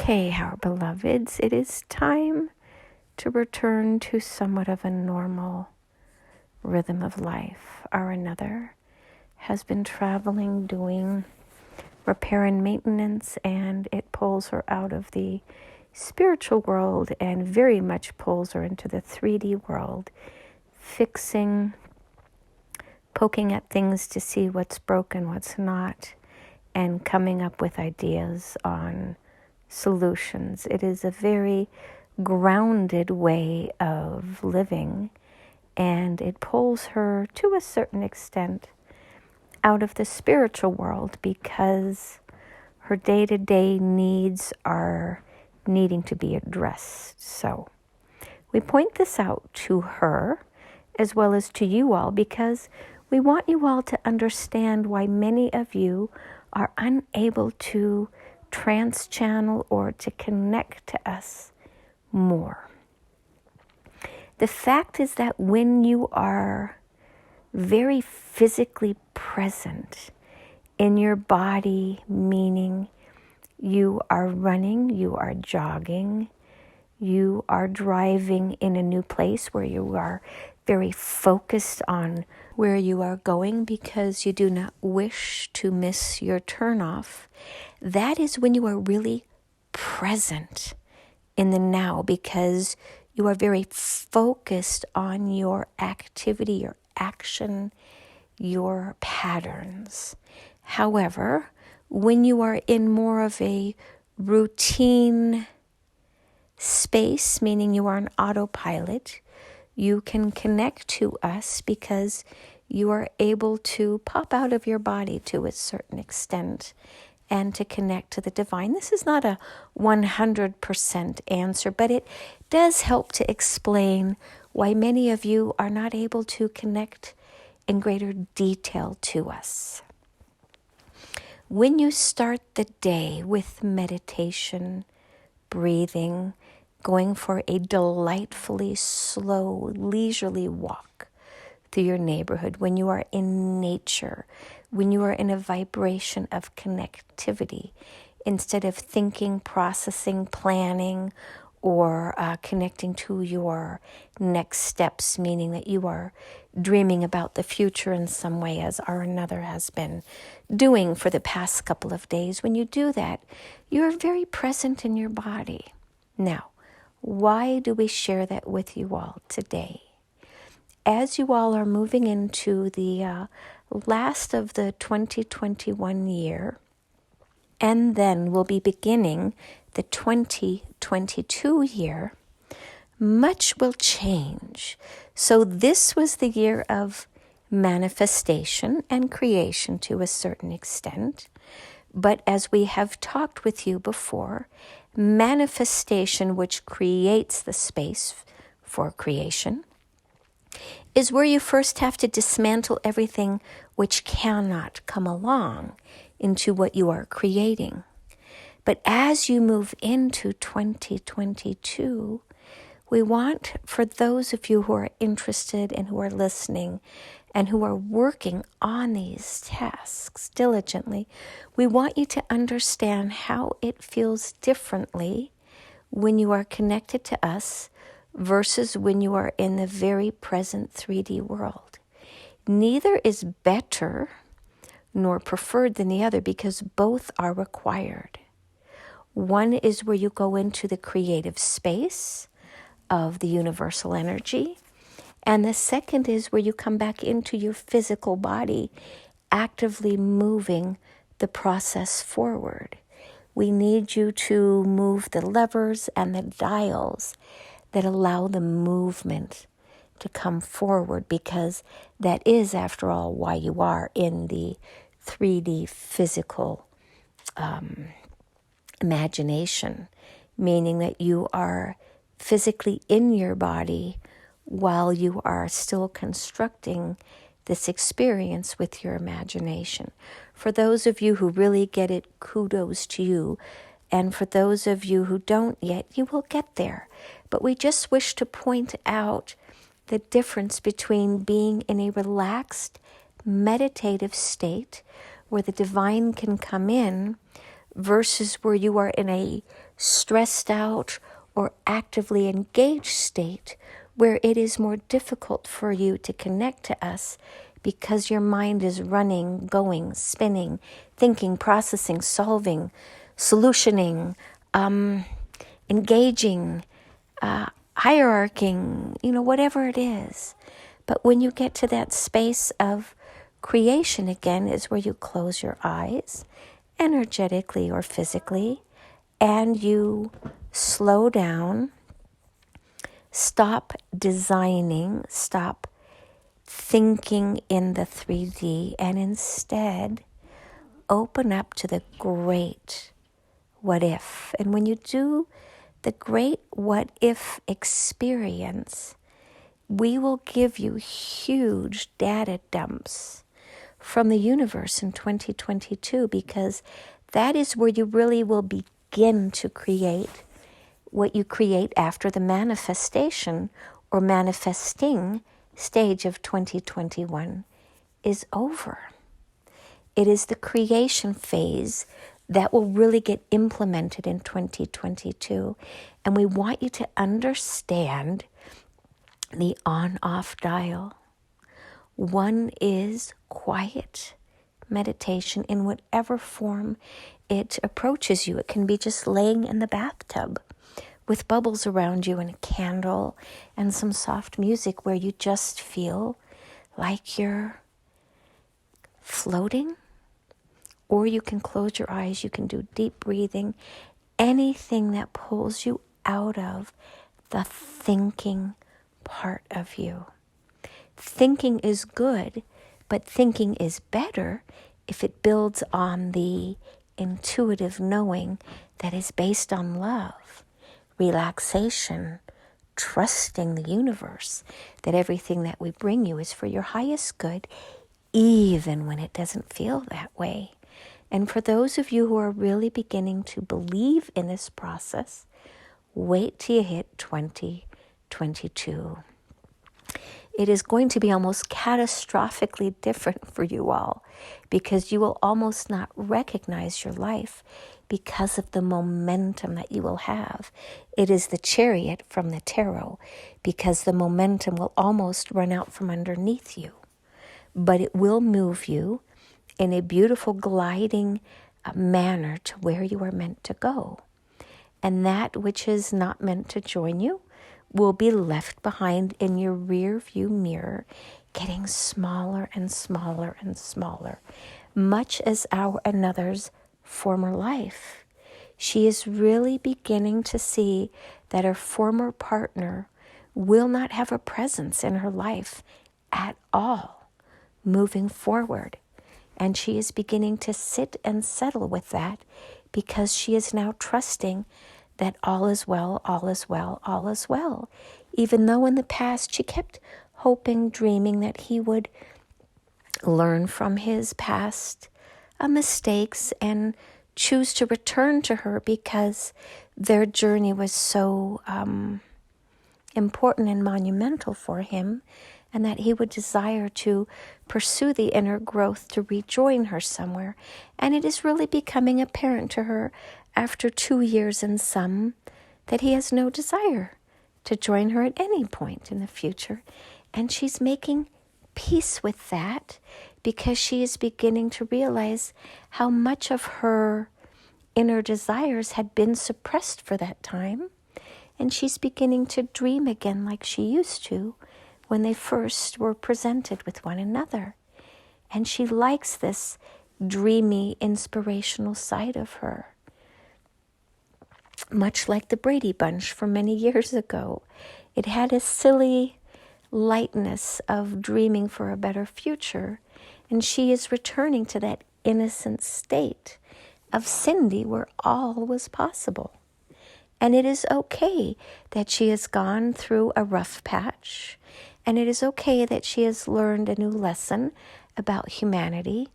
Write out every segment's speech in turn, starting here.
Okay, our beloveds, it is time to return to somewhat of a normal rhythm of life. Our another has been traveling, doing repair and maintenance, and it pulls her out of the spiritual world and very much pulls her into the 3D world, fixing, poking at things to see what's broken, what's not, and coming up with ideas on solutions. It is a very grounded way of living, and it pulls her to a certain extent out of the spiritual world because her day-to-day needs are needing to be addressed. So we point this out to her as well as to you all because we want you all to understand why many of you are unable to trans-channel or to connect to us more. The fact is that when you are very physically present in your body, meaning you are running, you are jogging, you are driving in a new place where you are very focused on where you are going because you do not wish to miss your turnoff, that is when you are really present in the now because you are very focused on your activity, your action, your patterns. However, when you are in more of a routine space, meaning you are on autopilot, you can connect to us because you are able to pop out of your body to a certain extent and to connect to the divine. This is not a 100% answer, but it does help to explain why many of you are not able to connect in greater detail to us. When you start the day with meditation, breathing, going for a delightfully slow, leisurely walk through your neighborhood, when you are in nature, when you are in a vibration of connectivity, instead of thinking, processing, planning, or connecting to your next steps, meaning that you are dreaming about the future in some way, as our another has been doing for the past couple of days. When you do that, you're very present in your body. Now, why do we share that with you all today? As you all are moving into the last of the 2021 year, and then we'll be beginning the 2022 year, much will change. So this was the year of manifestation and creation to a certain extent. But as we have talked with you before, manifestation, which creates the space for creation, is where you first have to dismantle everything which cannot come along into what you are creating. But as you move into 2022, we want, for those of you who are interested and who are listening and who are working on these tasks diligently, we want you to understand how it feels differently when you are connected to us versus when you are in the very present 3D world. Neither is better nor preferred than the other because both are required. One is where you go into the creative space of the universal energy, and the second is where you come back into your physical body, actively moving the process forward. We need you to move the levers and the dials that allow the movement to come forward, because that is, after all, why you are in the 3D physical imagination, meaning that you are physically in your body while you are still constructing this experience with your imagination. For those of you who really get it, kudos to you. And for those of you who don't yet, you will get there. But we just wish to point out the difference between being in a relaxed, meditative state where the divine can come in versus where you are in a stressed out or actively engaged state where it is more difficult for you to connect to us because your mind is running, going, spinning, thinking, processing, solving, solutioning, engaging, hierarching, whatever it is. But when you get to that space of creation again is where you close your eyes, energetically or physically, and you slow down, stop designing, stop thinking in the 3D, and instead open up to the great what if. And when you do the great what if experience, we will give you huge data dumps from the universe in 2022, because that is where you really will begin to create what you create after the manifestation or manifesting stage of 2021 is over. It is the creation phase that will really get implemented in 2022. And we want you to understand the on-off dial. One is quiet meditation in whatever form it approaches you. It can be just laying in the bathtub with bubbles around you and a candle and some soft music where you just feel like you're floating. Or you can close your eyes, you can do deep breathing, anything that pulls you out of the thinking part of you. Thinking is good, but thinking is better if it builds on the intuitive knowing that is based on love, relaxation, trusting the universe, that everything that we bring you is for your highest good, even when it doesn't feel that way. And for those of you who are really beginning to believe in this process, wait till you hit 2022. It is going to be almost catastrophically different for you all, because you will almost not recognize your life because of the momentum that you will have. It is the Chariot from the tarot, because the momentum will almost run out from underneath you. But it will move you in a beautiful gliding manner to where you are meant to go. And that which is not meant to join you will be left behind in your rear view mirror, getting smaller and smaller and smaller, much as another's former life. She is really beginning to see that her former partner will not have a presence in her life at all moving forward. And she is beginning to sit and settle with that, because she is now trusting that all is well, all is well, all is well. Even though in the past she kept hoping, dreaming that he would learn from his past mistakes and choose to return to her because their journey was so important and monumental for him, and that he would desire to pursue the inner growth to rejoin her somewhere. And it is really becoming apparent to her after 2 years and some that he has no desire to join her at any point in the future. And she's making peace with that, because she is beginning to realize how much of her inner desires had been suppressed for that time. And she's beginning to dream again like she used to when they first were presented with one another. And she likes this dreamy, inspirational side of her. Much like the Brady Bunch from many years ago. It had a silly lightness of dreaming for a better future. And she is returning to that innocent state of Cindy where all was possible. And it is okay that she has gone through a rough patch. And it is okay that she has learned a new lesson about humanity.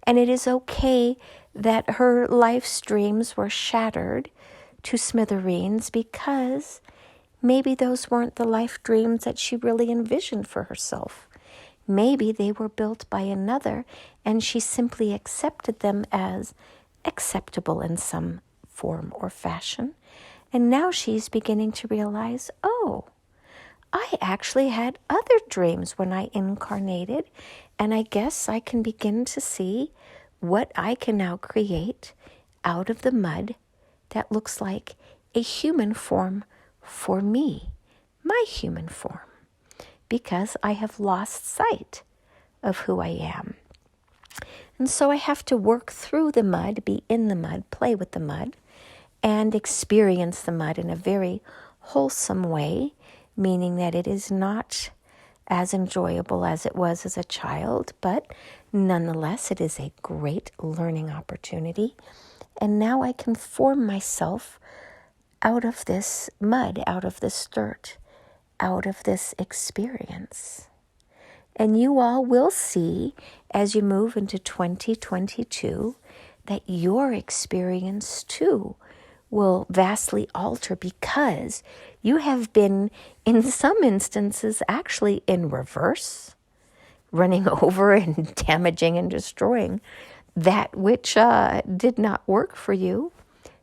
And it is okay that her life's dreams were shattered to smithereens, because maybe those weren't the life dreams that she really envisioned for herself. Maybe they were built by another, and she simply accepted them as acceptable in some form or fashion. And now she's beginning to realize, oh, I actually had other dreams when I incarnated, and I guess I can begin to see what I can now create out of the mud that looks like a human form for me, my human form, because I have lost sight of who I am. And so I have to work through the mud, be in the mud, play with the mud, and experience the mud in a very wholesome way, meaning that it is not as enjoyable as it was as a child, but nonetheless, it is a great learning opportunity. And now I can form myself out of this mud, out of this dirt, out of this experience. And you all will see as you move into 2022 that your experience too will vastly alter, because you have been, in some instances, actually in reverse, running over and damaging and destroying that which did not work for you.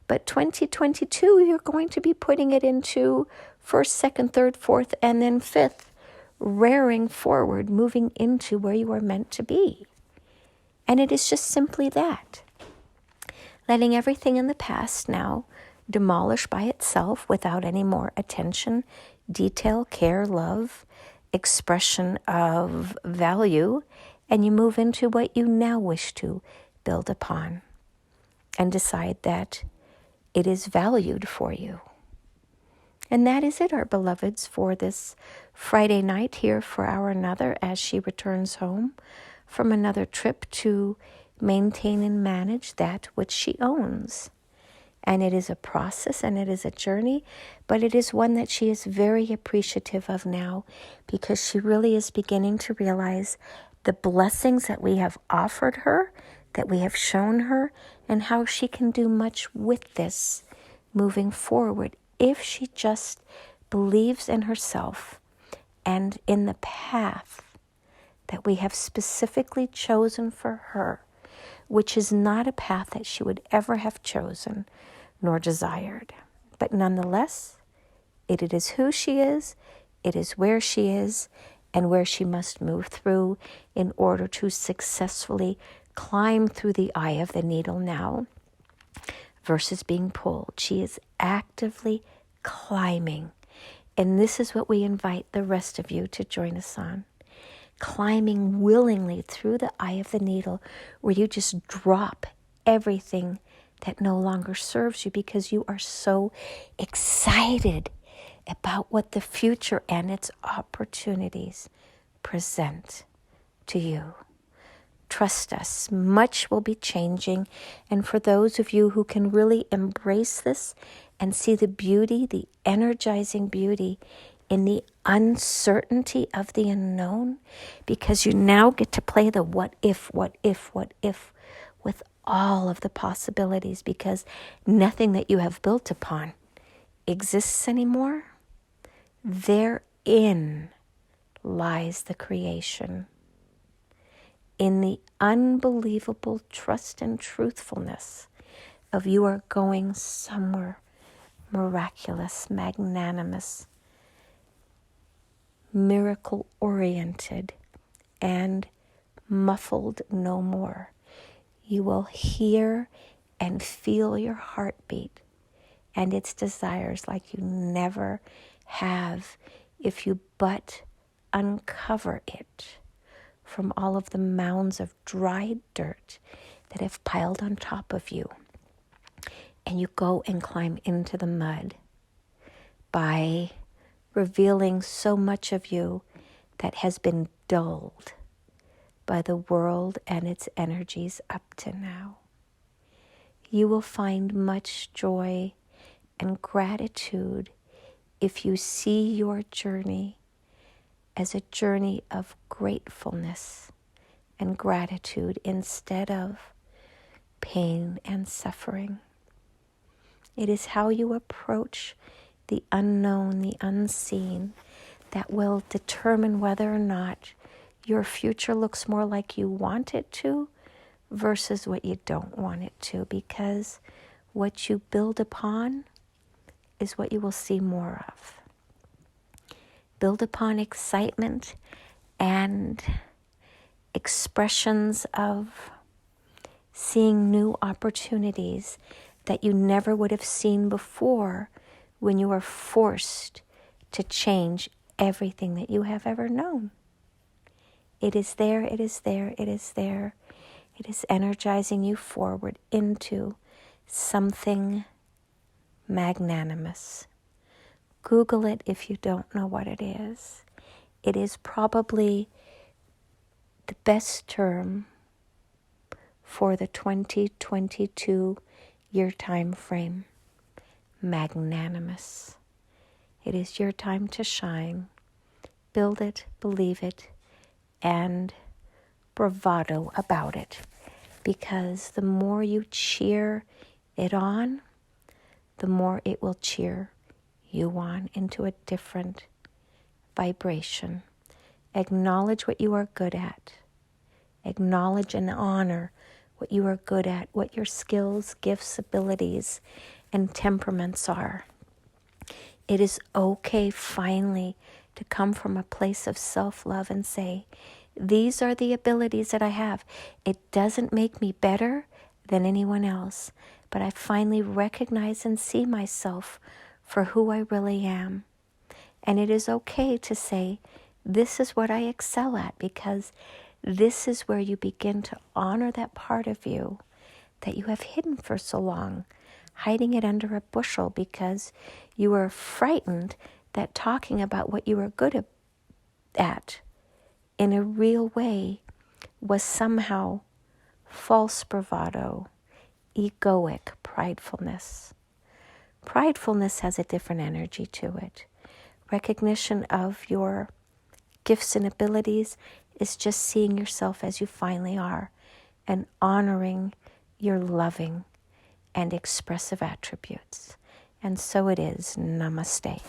But 2022, you're going to be putting it into first, second, third, fourth, and then fifth, rearing forward, moving into where you are meant to be. And it is just simply that. Letting everything in the past now demolish by itself without any more attention, detail, care, love, expression of value, and you move into what you now wish to build upon and decide that it is valued for you. And that is it, our beloveds, for this Friday night here for our another as she returns home from another trip to maintain and manage that which she owns. And it is a process and it is a journey, but it is one that she is very appreciative of now, because she really is beginning to realize the blessings that we have offered her, that we have shown her, and how she can do much with this moving forward if she just believes in herself and in the path that we have specifically chosen for her, which is not a path that she would ever have chosen nor desired. But nonetheless, it is who she is, it is where she is, and where she must move through in order to successfully climb through the eye of the needle now versus being pulled. She is actively climbing. And this is what we invite the rest of you to join us on. Climbing willingly through the eye of the needle, where you just drop everything that no longer serves you, because you are so excited about what the future and its opportunities present to you. Trust us, much will be changing. And for those of you who can really embrace this and see the beauty, the energizing beauty in the uncertainty of the unknown, because you now get to play the what if with all of the possibilities, because nothing that you have built upon exists anymore. Therein lies the creation. In the unbelievable trust and truthfulness of you are going somewhere miraculous, magnanimous, miracle-oriented, and muffled no more. You will hear and feel your heartbeat and its desires like you never have, if you but uncover it from all of the mounds of dried dirt that have piled on top of you. And you go and climb into the mud by revealing so much of you that has been dulled by the world and its energies up to now. You will find much joy and gratitude if you see your journey as a journey of gratefulness and gratitude instead of pain and suffering. It is how you approach the unknown, the unseen, that will determine whether or not your future looks more like you want it to versus what you don't want it to, because what you build upon is what you will see more of. Build upon excitement and expressions of seeing new opportunities that you never would have seen before when you were forced to change everything that you have ever known. It is there, it is there, it is there. It is energizing you forward into something magnanimous. Google it if you don't know what it is. It is probably the best term for the 2022 year time frame. Magnanimous. It is your time to shine. Build it, believe it, and bravado about it. Because the more you cheer it on, the more it will cheer you on into a different vibration. Acknowledge what you are good at. Acknowledge and honor what you are good at, what your skills, gifts, abilities, and temperaments are. It is okay finally to come from a place of self-love and say, these are the abilities that I have. It doesn't make me better than anyone else, but I finally recognize and see myself for who I really am. And it is okay to say, this is what I excel at, because this is where you begin to honor that part of you that you have hidden for so long, hiding it under a bushel because you were frightened that talking about what you were good at in a real way was somehow false bravado, egoic pridefulness. Pridefulness has a different energy to it. Recognition of your gifts and abilities is just seeing yourself as you finally are and honoring your loving and expressive attributes. And so it is. Namaste.